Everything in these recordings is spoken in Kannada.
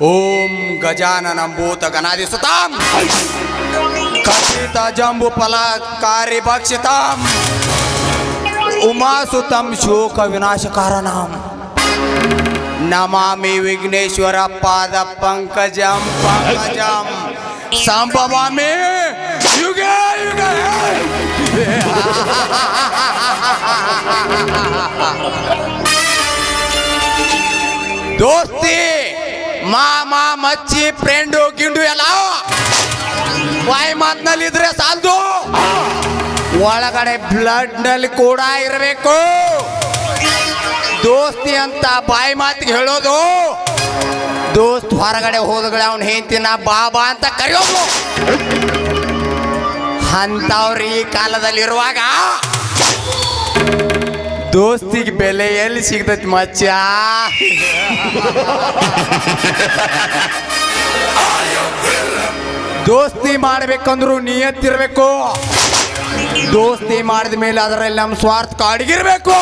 ಓಂ ಗಜಾನನಂ ಭೂತ ಗಣಾಧಿಸುತಾಂ ಕಪಿತ ಜಂಬು ಫಲಕಾರಿ ಭಕ್ಷಿತಾಂ ಉಮಾಸುತಂ ಶೋಕ ವಿನಾಶಕಾರಣಂ ನಮಾಮಿ ವಿಘ್ನೇಶ್ವರ ಪಾದ ಪಂಕಜಂ ಸಂಭವಾಮಿ ಯುಗೆ ಯುಗೆ. ದೋಸ್ತಿ ಮಾಮ ಮಚ್ಚಿ ಫ್ರೆಂಡು ಗಿಂಡು ಎಲ್ಲ ವಾಯ್ ಮಾತ್ನಲ್ಲಿ ಇದ್ರೆ ಸಾಲದು, ಒಳಗಡೆ ಬ್ಲಡ್ ನಲ್ಲಿ ಕೂಡ ಇರಬೇಕು. ದೋಸ್ತಿ ಅಂತ ಬಾಯಿ ಮಾತಿಗೆ ಹೇಳೋದು, ದೋಸ್ತ್ ಹೊರಗಡೆ ಹೋದಗಡೆ ಅವನು ಹೆಂಡ್ತಿನ ಬಾಬಾ ಅಂತ ಕರೆಯೋದು. ಅಂತವ್ರು ಈ ಕಾಲದಲ್ಲಿರುವಾಗ ದೋಸ್ತಿಗೆ ಬೆಲೆ ಎಲ್ಲಿ ಸಿಗ್ತೈತಿ ಮಚ್ಚ? ದೋಸ್ತಿ ಮಾಡ್ಬೇಕಂದ್ರು ನಿಯತ್ತಿರ್ಬೇಕು. ದೋಸ್ತಿ ಮಾಡಿದ ಮೇಲೆ ಅದರಲ್ಲಿ ನಮ್ಮ ಸ್ವಾರ್ಥ ಕಾಡಿಗಿರ್ಬೇಕು.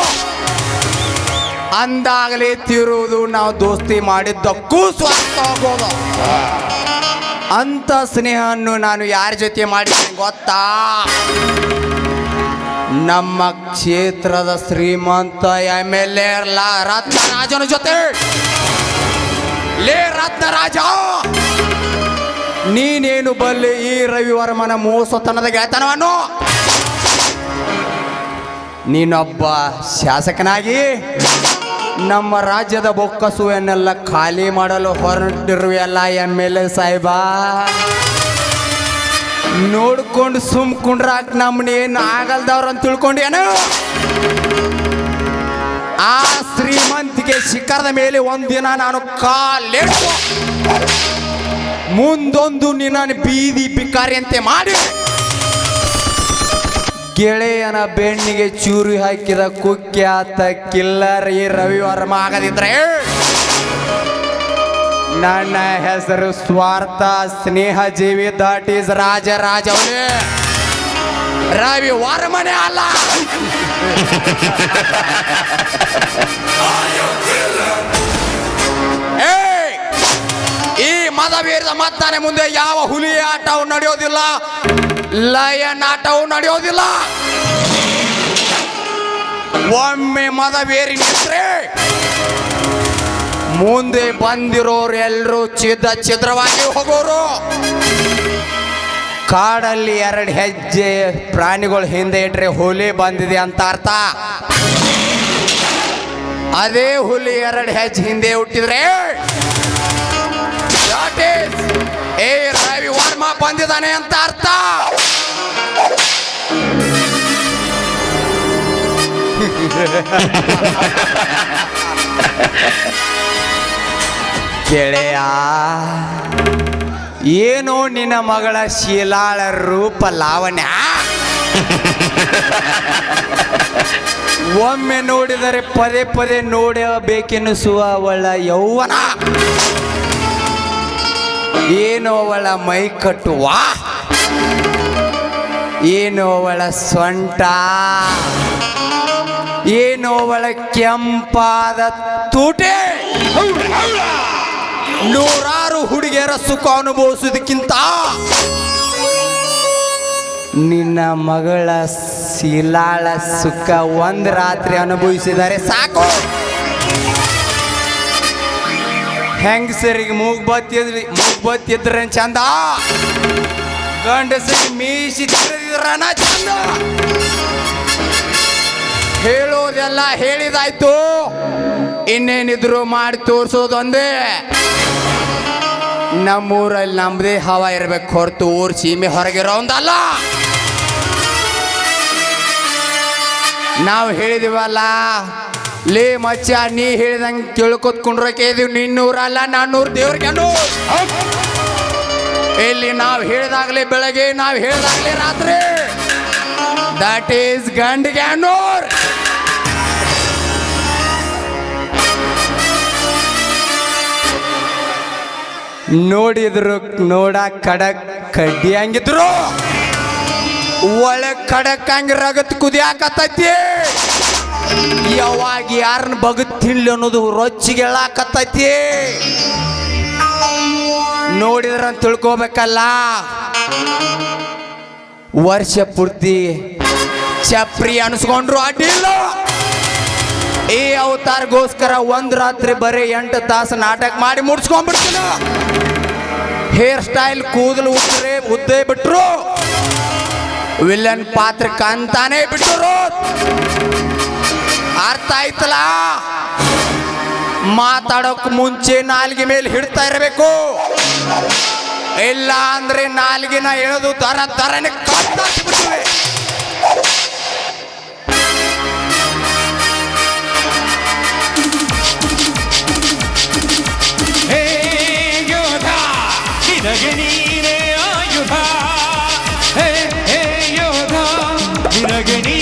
ಅಂದಾಗಲೇ ತಿರುವುದು ನಾವು ದೋಸ್ತಿ ಮಾಡಿದ್ದಕ್ಕೂ ಸ್ವಾರ್ಥ ಹೋಗೋದು. ಅಂತ ಸ್ನೇಹವನ್ನು ನಾನು ಯಾರ ಜೊತೆ ಮಾಡಿದ್ದೀನಿ ಗೊತ್ತಾ? ನಮ್ಮ ಕ್ಷೇತ್ರದ ಶ್ರೀಮಂತ MLA ರತ್ನರಾಜನ ಜೊತೆ. ಲೇ ರತ್ನರಾಜ, ನೀನೇನು ಬಲ್ಲೆ ಈ ರವಿವರ್ಮನ ಮೋಸತನದ ಗೆಳೆತನವನ್ನು? ನೀನೊಬ್ಬ ಶಾಸಕನಾಗಿ ನಮ್ಮ ರಾಜ್ಯದ ಬೊಕ್ಕಸುವನ್ನೆಲ್ಲ ಖಾಲಿ ಮಾಡಲು ಹೊರಟಿರುವೆಲ್ಲ MLA ಸಾಹೇಬ. ನೋಡ್ಕೊಂಡು ಸುಮ್ಕೊಂಡ್ರಾಕ್ ನಮ್ಮನೇನು ಆಗಲ್ದವ್ರು ಅಂತ ತಿಳ್ಕೊಂಡೇನು? ಆ ಶ್ರೀಮಂತಿಗೆ ಶಿಖರದ ಮೇಲೆ ಒಂದಿನ ನಾನು ಕಾಲಿಟ್ಟು ಮುಂದೊಂದು ನಿನ್ನ ಬೀದಿ ಬಿಕಾರಿ ಅಂತೆ ಮಾಡಿ ಗೆಳೆಯನ ಬೆಣ್ಣಿಗೆ ಚೂರಿ ಹಾಕಿದ ಕುಖ್ಯಾತ ಕಿಲ್ಲರ್ ಈ ರವಿವರ್ಮ ಆಗದಿದ್ರೆ ನನ್ನ ಹೆಸರು ಸ್ವಾರ್ಥ ಸ್ನೇಹ ಜೀವಿ, ದಟ್ ಈಸ್ ರಾಜರಾಜವನೇ, ರವಿವರ್ಮನೇ ಅಲ್ಲ. ಈ ಮದವೀರದ ಮತ್ತಾನೆ ಮುಂದೆ ಯಾವ ಹುಲಿ ಆಟವು ನಡೆಯೋದಿಲ್ಲ, ಲಯನ್ ಆಟವು ನಡೆಯೋದಿಲ್ಲ. ಒಮ್ಮೆ ಮದವೇರಿ ನಿಂತ್ರೆ ಮುಂದೆ ಬಂದಿರೋರು ಎಲ್ಲರೂ ಛಿದ್ರವಾಗಿ ಹೋಗೋರು. ಕಾಡಲ್ಲಿ 2 ಹೆಜ್ಜೆ ಪ್ರಾಣಿಗಳು ಹಿಂದೆ ಇಟ್ರೆ ಹುಲಿ ಬಂದಿದೆ ಅಂತ ಅರ್ಥ. ಅದೇ ಹುಲಿ 2 ಹೆಜ್ಜೆ ಹಿಂದೆ ಹುಟ್ಟಿದ್ರೆ ಏ ರವಿವರ್ಮ ಬಂದಿದ್ದಾನೆ ಅಂತ ಅರ್ಥ. ಗೆಳೆಯ, ಏನೋ ನಿನ್ನ ಮಗಳ ಶೀಲಾಳ ರೂಪ ಲಾವಣ್ಯ. ಒಮ್ಮೆ ನೋಡಿದರೆ ಪದೇ ಪದೇ ನೋಡಬೇಕೆನ್ನಿಸುವ ಅವಳ ಯೌವನ. ಏನೋ ಅವಳ ಮೈ ಕಟ್ಟುವ, ಏನೋ ಅವಳ ಸೊಂಟ, ಏನೋ ಅವಳ ಕೆಂಪಾದ ತೂಟೆ. ನೂರಾರು ಹುಡುಗಿಯರ ಸುಖ ಅನುಭವಿಸೋದಕ್ಕಿಂತ ನಿನ್ನ ಮಗಳ ಶೀಲಾಳ ಸುಖ ಒಂದು ರಾತ್ರಿ ಅನುಭವಿಸಿದರೆ ಸಾಕು. ಹೆಂಗಸರಿಗೆ ಮೂಗ್ ಬತ್ತಿದ್ರೆ ಚಂದ, ಗಂಡಸರಿಗೆ ಮೀಸಿ ತಿರುಗಿದ್ರನ ಚಂದ. ಹೇಳೋದೆಲ್ಲ ಹೇಳಿದಾಯ್ತು, ಇನ್ನೇನಿದ್ರು ಮಾಡಿ ತೋರಿಸೋದೊಂದೇ. ನಮ್ಮೂರಲ್ಲಿ ನಮ್ಮದೇ ಹವಾ ಇರ್ಬೇಕು ಹೊರತು ಊರು ಸೀಮೆ ಹೊರಗಿರೋ ಒಂದಲ್ಲ. ನಾವು ಹೇಳಿದಿವಲ್ಲ, ಲೇ ಮಚ್ಚ ನೀ ಹೇಳಿದಂಗೆ ತಿಳ್ಕೊತ್ಕೊಂಡ್ರಕ್ಕೆ ಇದೀವಿ. ನಿನ್ನೂರಲ್ಲ ನನ್ನೂರು ದೇವ್ರಿಗೆ ಇಲ್ಲಿ ನಾವು ಹೇಳಿದಾಗಲೇ ಬೆಳಗ್ಗೆ, ನಾವು ಹೇಳಿದಾಗಲೇ ರಾತ್ರಿ. ದಟ್ ಈಸ್ ಗಂಡಿಗೆ ಅನ್ನೋರ್. ನೋಡಿದ್ರು ನೋಡಕ್ ಕಡಕ್ ಕಡ್ಡಿ ಹಂಗಿದ್ರು, ಒಳಗ್ ಕಡಕ್ ಹಂಗ ರಗತ್ ಕುದಿಯಾಕತ್ತೈತಿ. ಯಾವಾಗ ಯಾರನ್ನ ಬಗದ್ ತಿನ್ಲಿ ಅನ್ನೋದು ರೊಚ್ಚಿಗೆ ಹೇಳಾಕತ್ತೈತಿ. ನೋಡಿದ್ರ ತಿಳ್ಕೋಬೇಕಲ್ಲ, ವರ್ಷ ಪೂರ್ತಿ ಚಪ್ರಿ ಅನ್ಸ್ಕೊಂಡ್ರು ಅಡ್ಡಿಲ್ಲ. ಈ ಅವತಾರಗೋಸ್ಕರ ಒಂದ್ ರಾತ್ರಿ ಬರೀ 8 ತಾಸು ನಾಟಕ ಮಾಡಿ ಮುಡ್ಸ್ಕೊಂಡ್ಬಿಡ್ತೀನಿ. ಹೇರ್ ಸ್ಟೈಲ್ ಕೂದಲು ಉದ್ದೇ ಬಿಟ್ರು, ವಿಲನ್ ಪಾತ್ರ ಕಂತಾನೆ ಬಿಟ್ಟರು. ಅರ್ಥ ಆಯ್ತಲ್ಲ? ಮಾತಾಡೋಕ್ ಮುಂಚೆ ನಾಲ್ಗೆ ಮೇಲೆ ಹಿಡ್ತಾ ಇರಬೇಕು, ಇಲ್ಲ ಅಂದ್ರೆ ನಾಲ್ಗಿನ ಎಳೆದು ತರನೆ ಕಟ್ಟಾಕ್ಬಿಡ್ತೀವಿ. ನಿನಗೆ ನೀನೇ ಆಯುಧ, ಹೇ ಹೇ ಯೋಧ, ನಿನಗೆ ನೀ